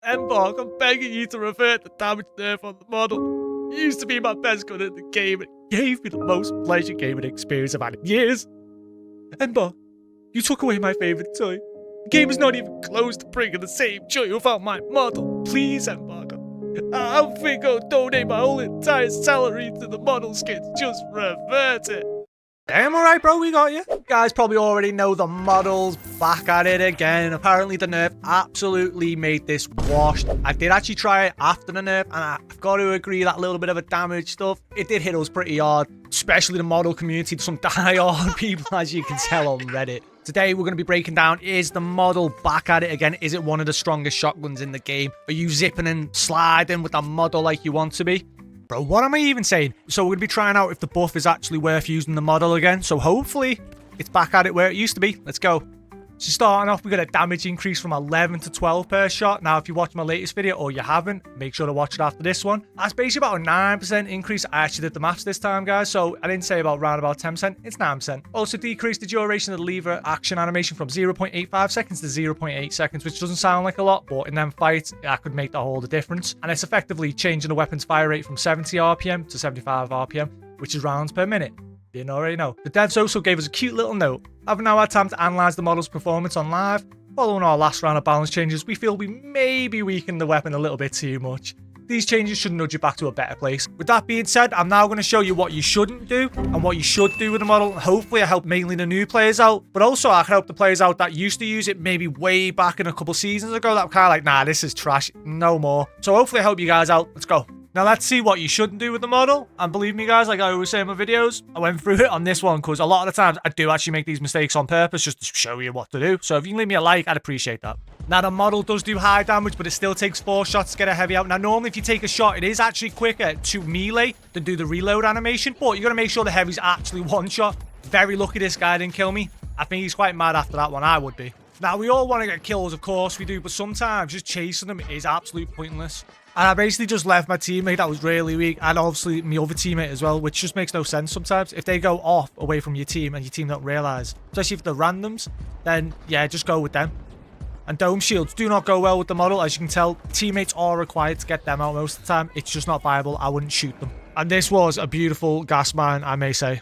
Embark, I'm begging you to revert the damage nerf on the model. You used to be my best gun at the game and gave me the most pleasure gaming experience I've had in years. Embark, you took away my favorite toy. The game is not even close to bringing the same joy without my model. Please, Embark, I don't think I'll donate my whole entire salary to the model skins. Just revert it. Damn alright, bro, we got you. You guys probably already know the model's back at it again. Apparently the nerf absolutely made this washed. I did actually try it after the nerf, and I've got to agree that little bit of a damage stuff, it did hit us pretty hard, especially the model community. Some die-hard people, as you can tell on Reddit. Today, we're going to be breaking down, is the model back at it again? Is it one of the strongest shotguns in the game? Are you zipping and sliding with the model like you want to be? Bro, what am I even saying? So we're going to be trying out if the buff is actually worth using the model again. So hopefully, it's back at it where it used to be. Let's go. So starting off, we got a damage increase from 11 to 12 per shot. Now, if you watched my latest video or you haven't, make sure to watch it after this one. That's basically about a 9% increase. I actually did the maths this time, guys. So I didn't say around about 10%. It's 9%. Also decreased the duration of the lever action animation from 0.85 seconds to 0.8 seconds, which doesn't sound like a lot, but in them fights, that could make the whole the difference. And it's effectively changing the weapon's fire rate from 70 RPM to 75 RPM, which is rounds per minute. You already know. The devs also gave us a cute little note. Having now had time to analyze the model's performance on live, following our last round of balance changes, we feel we maybe weakened the weapon a little bit too much. These changes should nudge you back to a better place. With that being said, I'm now going to show you what you shouldn't do and what you should do with the model. Hopefully I help mainly the new players out, but also I can help the players out that used to use it maybe way back in a couple seasons ago that were kind of like, nah, this is trash, no more. So hopefully I help you guys out. Let's go. Now let's see what you shouldn't do with the model. And believe me guys, like I always say in my videos, I went through it on this one because a lot of the times I do actually make these mistakes on purpose just to show you what to do. So if you can leave me a like, I'd appreciate that. Now the model does do high damage, but it still takes 4 shots to get a heavy out. Now normally if you take a shot, it is actually quicker to melee than do the reload animation, but you got to make sure the heavy's actually one shot. Very lucky this guy didn't kill me. I think he's quite mad after that one. I would be. Now we all want to get kills, of course we do, but sometimes just chasing them is absolutely pointless. And I basically just left my teammate that was really weak, and obviously my other teammate as well, which just makes no sense sometimes. If they go off away from your team and your team don't realize, especially if they're randoms, then yeah, just go with them. And dome shields do not go well with the model. As you can tell, teammates are required to get them out most of the time. It's just not viable. I wouldn't shoot them. And this was a beautiful gas mine, I may say.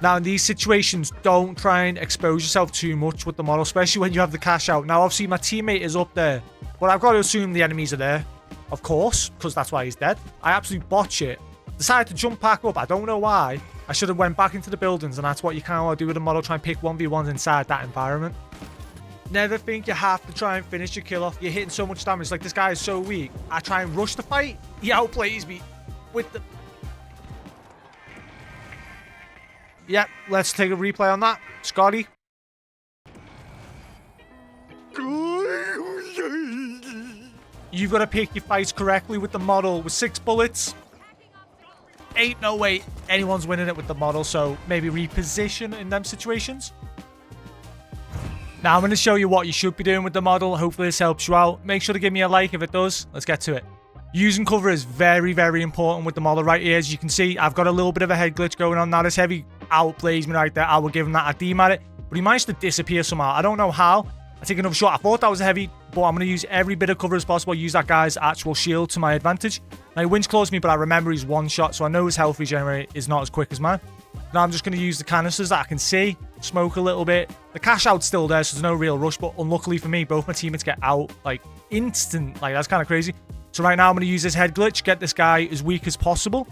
Now, in these situations, don't try and expose yourself too much with the model, especially when you have the cash out. Now, obviously, my teammate is up there, but I've got to assume the enemies are there. Of course, because that's why he's dead. I absolutely botch it. Decided to jump back up. I don't know why. I should have went back into the buildings, and that's what you kind of want to do with a model. Try and pick 1v1s inside that environment. Never think you have to try and finish your kill off. You're hitting so much damage. Like, this guy is so weak. I try and rush the fight. He outplays me with the... Yep, let's take a replay on that. Scotty. You've got to pick your fights correctly with the model. With 6 bullets, ain't no way anyone's winning it with the model, so maybe reposition in them situations. Now I'm going to show you what you should be doing with the model. Hopefully this helps you out. Make sure to give me a like if it does. Let's get to it. Using cover is very, very important with the model right here. As you can see, I've got a little bit of a head glitch going on now. This heavy outplays me right there. I will give him that a D at it, but he managed to disappear somehow. I don't know how. I take another shot. I thought that was a heavy, but I'm going to use every bit of cover as possible. Use that guy's actual shield to my advantage. Now, he winch claws me, but I remember he's one shot, so I know his health regenerate is not as quick as mine. Now, I'm just going to use the canisters that I can see, smoke a little bit. The cash out's still there, so there's no real rush, but unluckily for me, both my teammates get out, like, instant. Like, that's kind of crazy. So right now, I'm going to use this head glitch, get this guy as weak as possible.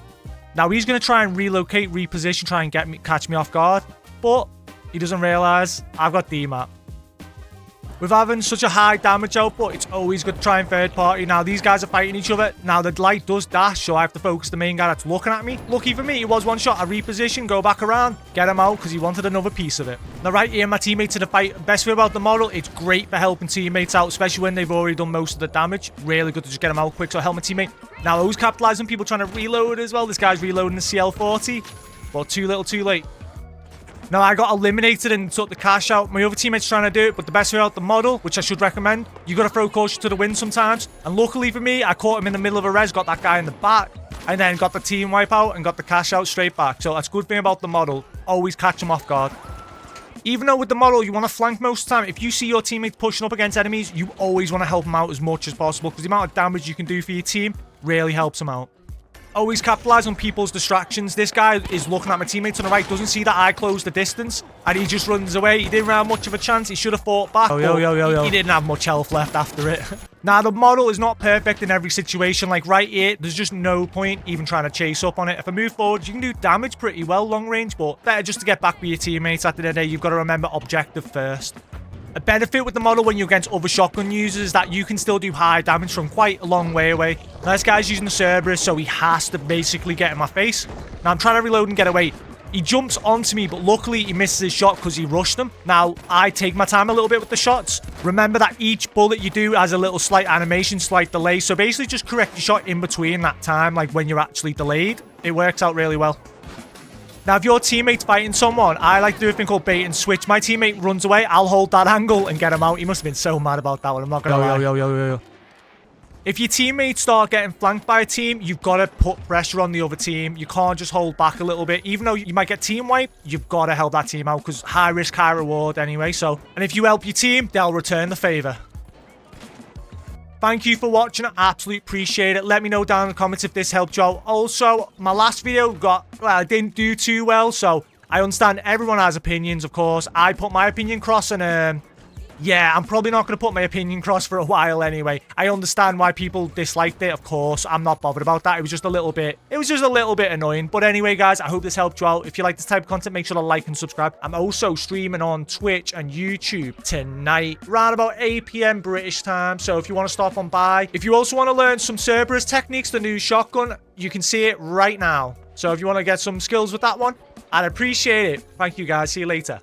Now, he's going to try and relocate, reposition, try and catch me off guard, but he doesn't realize I've got D-map. With having such a high damage output, it's always good to try and third party. Now, these guys are fighting each other. Now, the light does dash, so I have to focus the main guy that's looking at me. Lucky for me, it was one shot. I reposition, go back around, get him out because he wanted another piece of it. Now, right here, my teammates in the fight. Best thing about the model, it's great for helping teammates out, especially when they've already done most of the damage. Really good to just get them out quick, so help my teammate. Now, those capitalizing people trying to reload as well. This guy's reloading the CL40. Well, too little, too late. Now, I got eliminated and took the cash out. My other teammate's trying to do it, but the best way out the model, which I should recommend, you got to throw caution to the wind sometimes. And luckily for me, I caught him in the middle of a res, got that guy in the back, and then got the team wipe out and got the cash out straight back. So that's a good thing about the model. Always catch him off guard. Even though with the model, you want to flank most of the time, if you see your teammates pushing up against enemies, you always want to help them out as much as possible because the amount of damage you can do for your team really helps them out. Always capitalize on people's distractions. This guy is looking at my teammates on the right, doesn't see that I closed the distance, and he just runs away. He didn't have much of a chance. He should have fought back. He didn't have much health left after it. Now, the model is not perfect in every situation. Like right here, there's just no point even trying to chase up on it. If I move forward, you can do damage pretty well long range, but better just to get back with your teammates. At the end of the day, you've got to remember objective first. A benefit with the model when you're against other shotgun users is that you can still do high damage from quite a long way away. Now, this guy's using the Cerberus, so he has to basically get in my face. Now, I'm trying to reload and get away. He jumps onto me, but luckily he misses his shot because he rushed him. Now, I take my time a little bit with the shots. Remember that each bullet you do has a little slight animation, slight delay. So basically just correct your shot in between that time, like when you're actually delayed. It works out really well. Now, if your teammate's fighting someone, I like to do a thing called bait and switch. My teammate runs away, I'll hold that angle and get him out. He must have been so mad about that one, I'm not gonna lie. If your teammates start getting flanked by a team, you've got to put pressure on the other team. You can't just hold back a little bit. Even though you might get team wipe, you've got to help that team out because high risk, high reward anyway. So, and if you help your team, they'll return the favor. Thank you for watching. I absolutely appreciate it. Let me know down in the comments if this helped you out. Also, my last video I didn't do too well, so I understand everyone has opinions, of course. I put my opinion across and, yeah, I'm probably not going to put my opinion across for a while anyway. I understand why people disliked it, of course. I'm not bothered about that. It was just a little bit annoying. But anyway, guys, I hope this helped you out. If you like this type of content, make sure to like and subscribe. I'm also streaming on Twitch and YouTube tonight, around about 8 PM British time. So if you want to stop on by. If you also want to learn some Cerberus techniques, the new shotgun, you can see it right now. So if you want to get some skills with that one, I'd appreciate it. Thank you, guys. See you later.